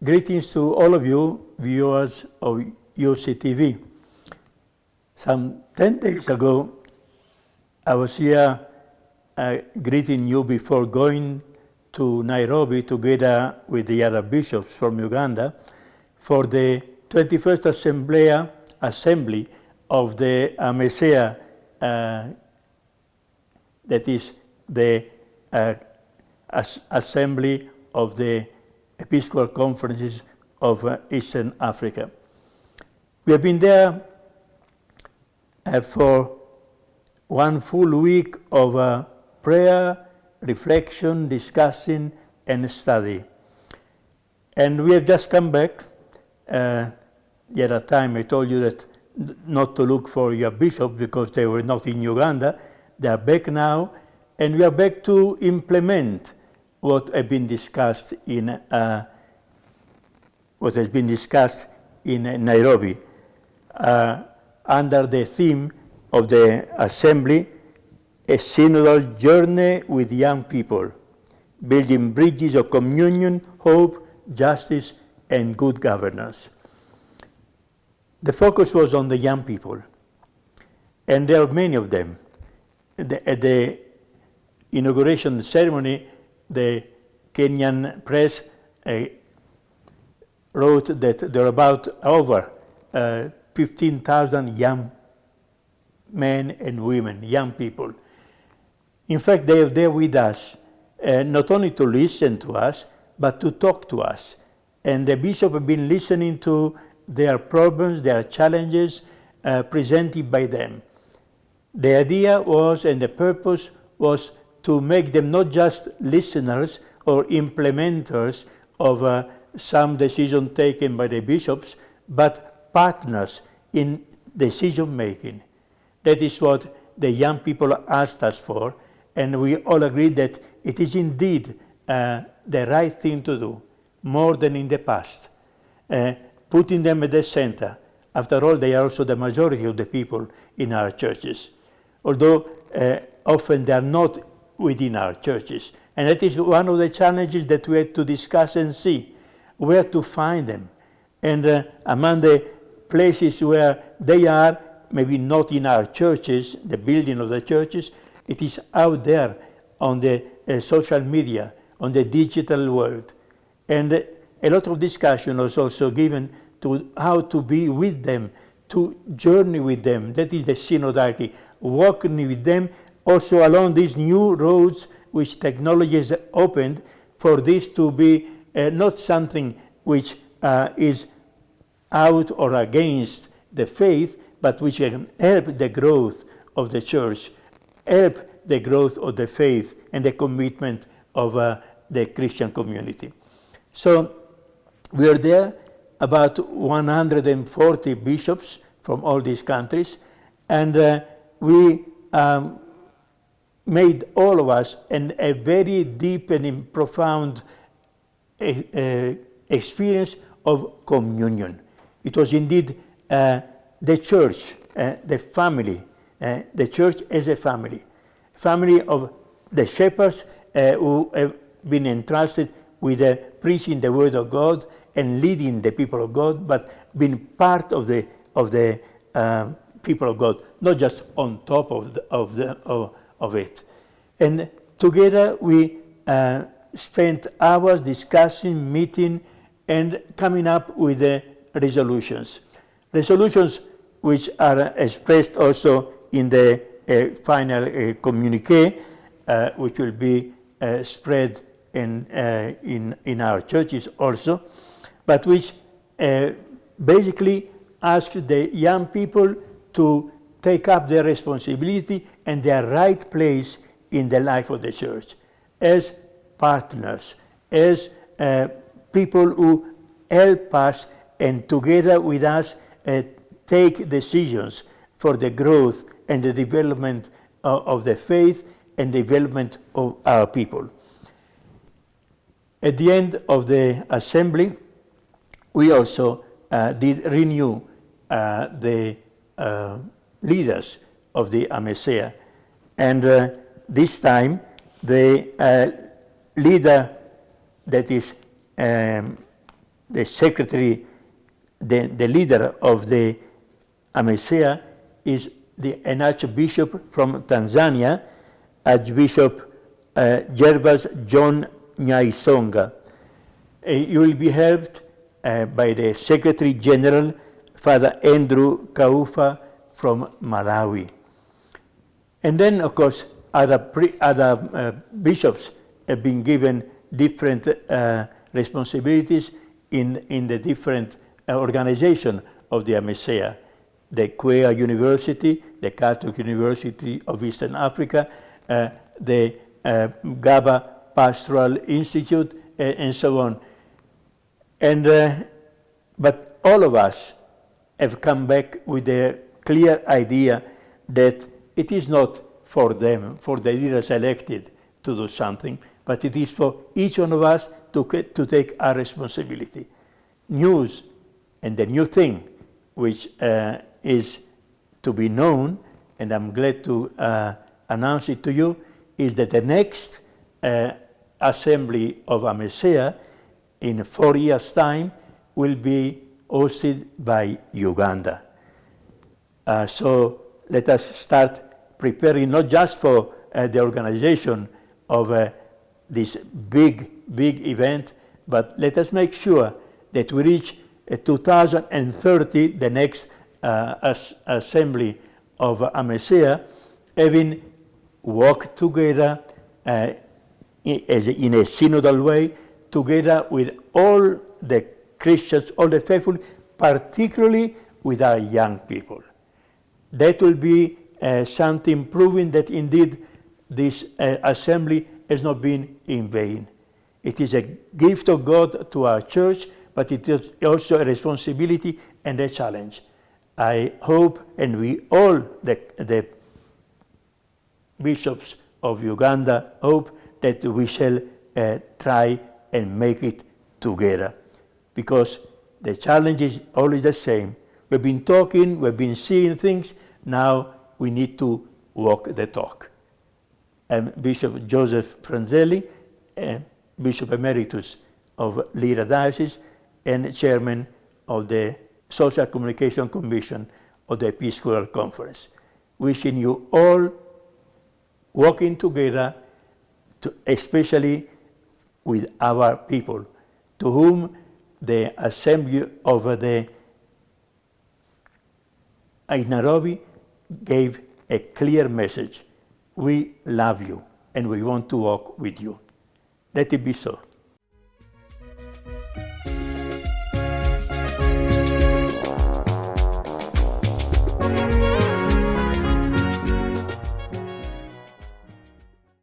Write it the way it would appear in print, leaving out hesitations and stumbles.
Greetings to all of you, viewers of UCTV. Some 10 days ago, I was here greeting you before going to Nairobi together with the other bishops from Uganda for the 21st Assembly of the AMECEA, that is the Assembly of the Episcopal Conferences of Eastern Africa. We have been there for one full week of prayer, reflection, discussing, and study. And we have just come back. The other time I told you that not to look for your bishop because they were not in Uganda. They are back now, and we are back to implement what has been discussed in Nairobi under the theme of the Assembly, a synodal journey with young people, building bridges of communion, hope, justice, and good governance. The focus was on the young people, and there are many of them. At the inauguration ceremony, the Kenyan press wrote that there are about over 15,000 young men and women, young people. In fact, they are there with us, not only to listen to us, but to talk to us. And the bishop has been listening to their problems, their challenges presented by them. The idea was, and the purpose was, to make them not just listeners or implementers of some decision taken by the bishops, but partners in decision making. That is what the young people asked us for, and we all agreed that it is indeed the right thing to do, more than in the past, putting them at the center. After all, they are also the majority of the people in our churches, although often they are not within our churches. And that is one of the challenges that we had to discuss and see, where to find them. And among the places where they are, maybe not in our churches, the building of the churches, it is out there on the social media, on the digital world. And a lot of discussion was also given to how to be with them, to journey with them. That is the synodality, walking with them also along these new roads which technology has opened, for this to be not something which is out or against the faith, but which can help the growth of the church, help the growth of the faith and the commitment of the Christian community. So we are there, about 140 bishops from all these countries, and we made all of us a very deep and profound experience of communion. It was indeed the church, the family, the church as a family of the shepherds who have been entrusted with preaching the word of God and leading the people of God, but being part of the people of God, not just on top of it. And together we spent hours discussing, meeting, and coming up with resolutions. Resolutions which are expressed also in the final communiqué, which will be spread in our churches also, but which basically ask the young people to take up their responsibility and their right place in the life of the church as partners, as people who help us and together with us take decisions for the growth and the development of the faith and development of our people. At the end of the assembly, we also did renew the leaders of the AMECEA. And this time, the leader that is the secretary, the leader of the AMECEA is an archbishop from Tanzania, Archbishop Gervas John Nyaisonga. You will be helped by the Secretary General, Father Andrew Kaufa from Malawi. And then, of course, other bishops have been given different responsibilities in the different organization of the AMECEA. The Quea University, the Catholic University of Eastern Africa, the Gaba Pastoral Institute, and so on. And but all of us have come back with a clear idea that it is not for them, for the leaders elected, to do something, but it is for each one of us to take our responsibility. News, and the new thing, which is to be known, and I'm glad to announce it to you, is that the next assembly of AMECEA in 4 years' time will be hosted by Uganda. So let us start preparing not just for the organization of this big event, but let us make sure that we reach 2030, the next assembly of AMECEA, having worked together in a synodal way, together with all the Christians, all the faithful, particularly with our young people. That will be something proving that indeed this assembly has not been in vain. It is a gift of God to our church, but it is also a responsibility and a challenge. I hope, and we all, the bishops of Uganda, hope that we shall try and make it together. Because the challenge is always the same. We've been talking, we've been seeing things, now we need to walk the talk. Bishop Joseph Franzelli, Bishop Emeritus of Lira Diocese, and Chairman of the Social Communication Commission of the Episcopal Conference. Wishing you all working together, especially with our people, to whom the Assembly of in Nairobi gave a clear message. We love you and we want to walk with you. Let it be so.